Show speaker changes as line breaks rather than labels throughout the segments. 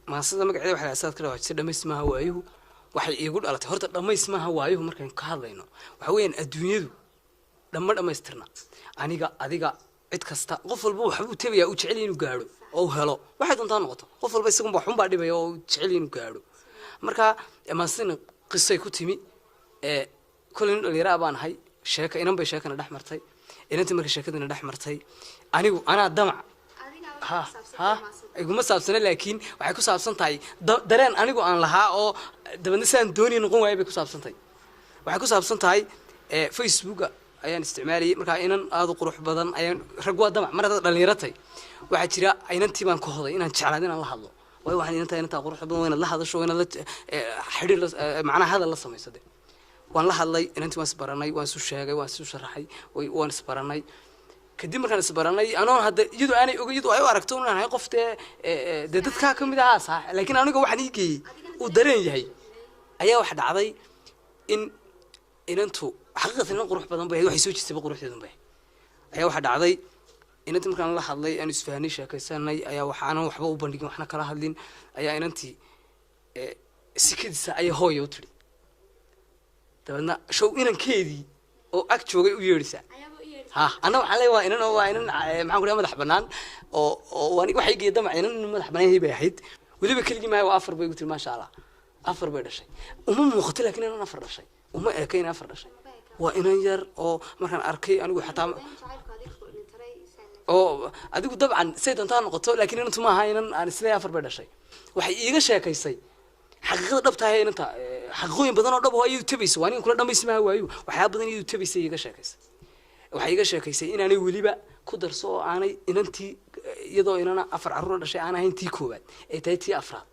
ما صدق مقعد واحد أساس كده واحد سد دميس ما هو أيه واحد يقول على تهرت دميس ما هو أيه مركن كهذا وحوين الدنيا لما دميس ترنا أديقا عد كستا قفل بو حبو تبي أو تعلين وقارو أو هلا واحد أنت نقطة قفل بس يكون بحوم بعد بيا أو تعلين وقارو مركا ما صدق قصة يكتمي كل اللي رابان هاي شاكا إنهم بيشاكا ندح مرتي إن أنت مركز شاكا ندح مرتي أنا الدمع ها يقول ما سابسنا لكن وحكوا سابسنا تاي درين أنا يقول أنا لها أو دبنا دوني نقوم ويا بيكوا سابسنا تاي وحكوا سابسنا تاي فيسبوك أيان استعمالي مركا إن هذا قروح بدن أيان رجوا دمع مرة دلنيرتي واحد شراء أين أنت ما نكهض إن أنت شعلانين الله الله وهو واحد أنت قروح بدن وين الله هذا شو وين الله حرير معنا هذا الله سمي صدق وأنا الله الله إن أنت ما سبرناي وأنا سو شاقي وأنا سو شرحي وأنا سبرناي كدي مركان سبرناي أنا هذا يدو أنا يدو أيوة أركتون أنا قفت دتت كم ده صح لكن أنا جو واحد يجي ودرين جاي أيه واحد عضي إن أنتوا حقيقة إن قروح بدن به واحد يسوي تسبق قروح بدن به أيه واحد عضي إن أنت مركان الله الله أنا سفهني شاكساني أيه وحنا وحبوا بندقين وحنا كره هذين أيه إن أنت سكيد أيه هو يوتري تبعنا شو إن كذي أو أكتشوا ويرسا ها أنا وحلي وإن معه كل يوم مدح بنان وأنا واحد يجي دمع إن مدح بنان هي بيحيد واللي بكل ما هو أفر بيقول ما شاء الله أفر بيد الشيء ومو مختلف لكن أنا أفر الشيء وما أكين أفر الشيء وإن ينجر أو مثلا أركي أنا وحتى أو أديك طبعا سيد أنت نقطة لكن أنتم ما هاي أنا سلي أفر بيد الشيء واحد يجي شيء كيسي حقيقة دبتها هي أنت حقوين بدنا دبوا أيو تبيس وأنا كل دم اسمه هو أيو وحياة بدنا أيو تبيس يجي شيء كيس وحيجي شيء كيس إن أنا ولي بقى كدر صو أنا إن أنتي يضو إن أنا أفر عرّنا شيء أنا هنتي كوبات تأتي أفراد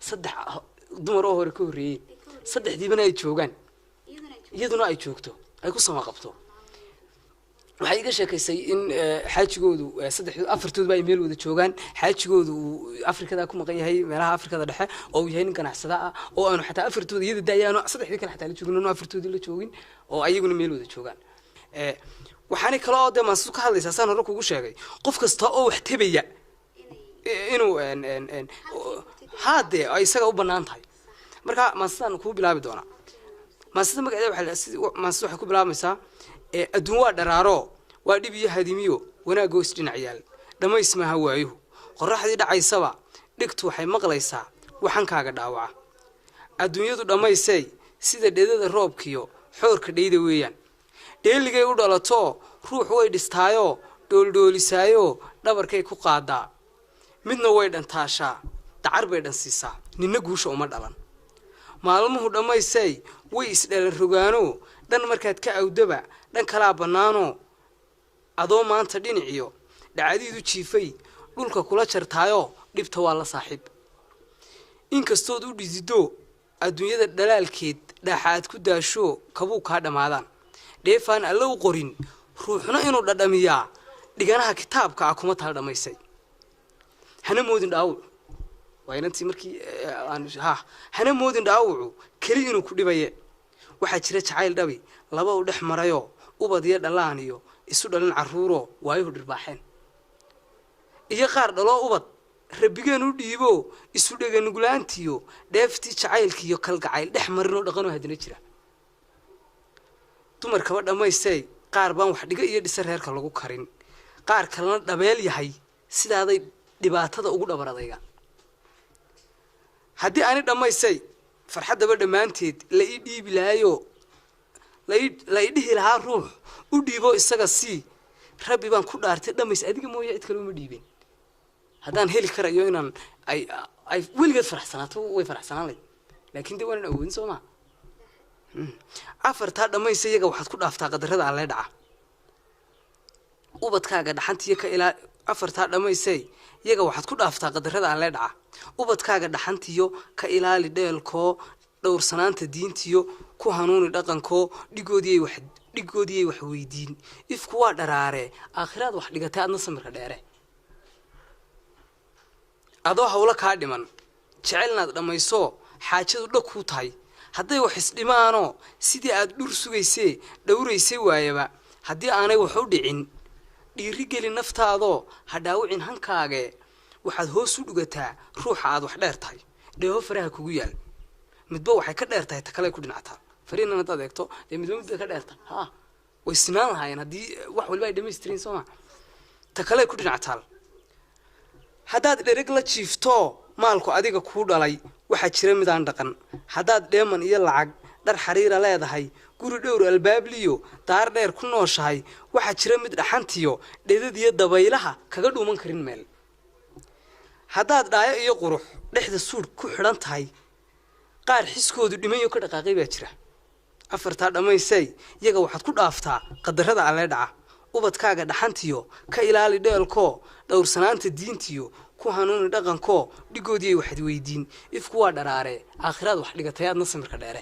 صدق دمره ركوري صدق دي بنا يتشوجان يدنا يتشوكتو أيكو سما قبته وحيجي شيء كيس إن حاج جودو صدق أفرتود باي ميل وده حاج جودو أفريقيا ده كم قيا هي مرها أفريقيا ده دحى أو يهين كان حسدا أو أنا حتى أفرتود يد ده أنا صدق كان حتى اللي تشوفون إنه أفرتود اللي تشوفين أو أيجون ميل وده تشوفان وحني كلا ده مسوق هذا أساسا ركوا وش يعني قف كستا أو احتبيا إنه إن هذا أي سجى وبنان هاي مركا مسنا نكون بلا بدونا مسنا ما قاعد بحال مسنا حكوا بلا مسا الدنيا درارو وادي بيه هديميو وانا جوستين عيال لما يسمع هوايه قرح دي دعي سبا دكتو حي مقليسا waxan kaaga dhaawaca adduunyadu dhameysay sida dheedada roobkiyo xoorka dheeyda weeyaan dheeligay u dhalato ruux way dhistaayo dhooldoolisayo dhabarkay ku qaadaa midna way dhantaashaa dacar bay dhansiisaa ninna guusha uma dhalan maalmuhu dhameysay way isdhalan rogaano dhan markaad ka awdaba dhan kala banaano adoo maanta dhinaciyo dhacadiidu jiifay dhulka kula jartaayo dhibta waa la saaxiib inkastoo u dhidido adduunyada dhalaalkeed dhaxaad ku daasho kabuu ka dhamaadaan dheefaan alla u qorin ruuxna inuu dhadhamiyaa dhiganaha kitaabka kuma taal dhameysay hana moodin dhaawac waa inantii markii aan hana moodin dhaawacu kali inuu ku dhibaye waxa jira jacayl dhabi laba u dhex marayo ubadiya dhalaan iyo isu dhalan caruuro waayo dhirbaaxeen iyo qaar dhalo ubad rabbigeenu dhiibo isu dhagan nuglaantiyo dheefti jacaylkiyo kalgacayl dhex marino dhaqano hadina jira dumarka ba dhameysay qaar baan wax dhiga iyo dhisa reerka lagu karin qaar kalena dhabeel yahay sidaaday dhibaatada ugu dhabaradayga haddii aan dhameysay farxadaba dhamaanteed la ii dhiibi laayo la ii dhihi lahaa ruux u dhiibo isaga si rabbi baan ku dhaartay dhameys adiga mooyo cid kale uma dhiibin haddaan heli karayo inaan ay weligeed faraxsanaato way faraxsanaan leh laakiin dee waan awoodin soo ma afartaa dhameysay iyaga waxaad ku dhaaftaa qadarada alle dhaca ubadkaaga dhaxantiyo ka ilaa afartaa dhameysay iyaga waxaad ku dhaaftaa qadarada alle dhaca ubadkaaga dhaxantiyo ka ilaali dheelko dhowrsanaanta diintiyo ku hanuuni dhaqanko dhigoodii wax weydiin ifku waa dharaare aakhiraad wax dhigatay adna samirka dheere adoo hawla kaa dhiman jecelnaad dhammayso xaajadu dhag ku tahay hadday wax isdhimaano sidii aad dhur sugaysay dhowraysay waayaba haddii aanay wax u dhicin dhiiri geli naftaado ha dhaawicin hankaage waxaad hoos u dhugataa ruuxa aad wax dheer tahay dheeho faraha kugu yaal midba waxay ka dheer tahay ta kale ku dhinactaa fariinana hadaad eegto dee midba midba ka dheerta ha way sinaan lahaayeen haddii wax walba ay dhamaystirin sooma ta kale ku dhinactaa haddaad dhereg la jiifto maalku adiga kuu dhalay waxaa jira midaan dhaqan haddaad dheeman iyo lacag dhar xariira leedahay guri dhowr albaabliyo daar dheer ku nooshahay waxaa jira mid dhaxantiyo dhedad iyo dabaylaha kaga dhuuman karin meel haddaad dhaayo iyo qurux dhexda suudh ku xidhan tahay qaar xiskoodu dhimayo ka dhaqaaqay baa jira afartaa dhammaysay iyaga waxaad ku dhaaftaa qadarrada alle dhaca ubadkaaga dhaxantiyo ka ilaali dheelkoo dhowrsanaanta diintiyo ku hanuuni dhaqankoo dhigoodii ay waxad weydiin ifku waa dharaare aakhiraad wax dhigatay aadna samirka dheere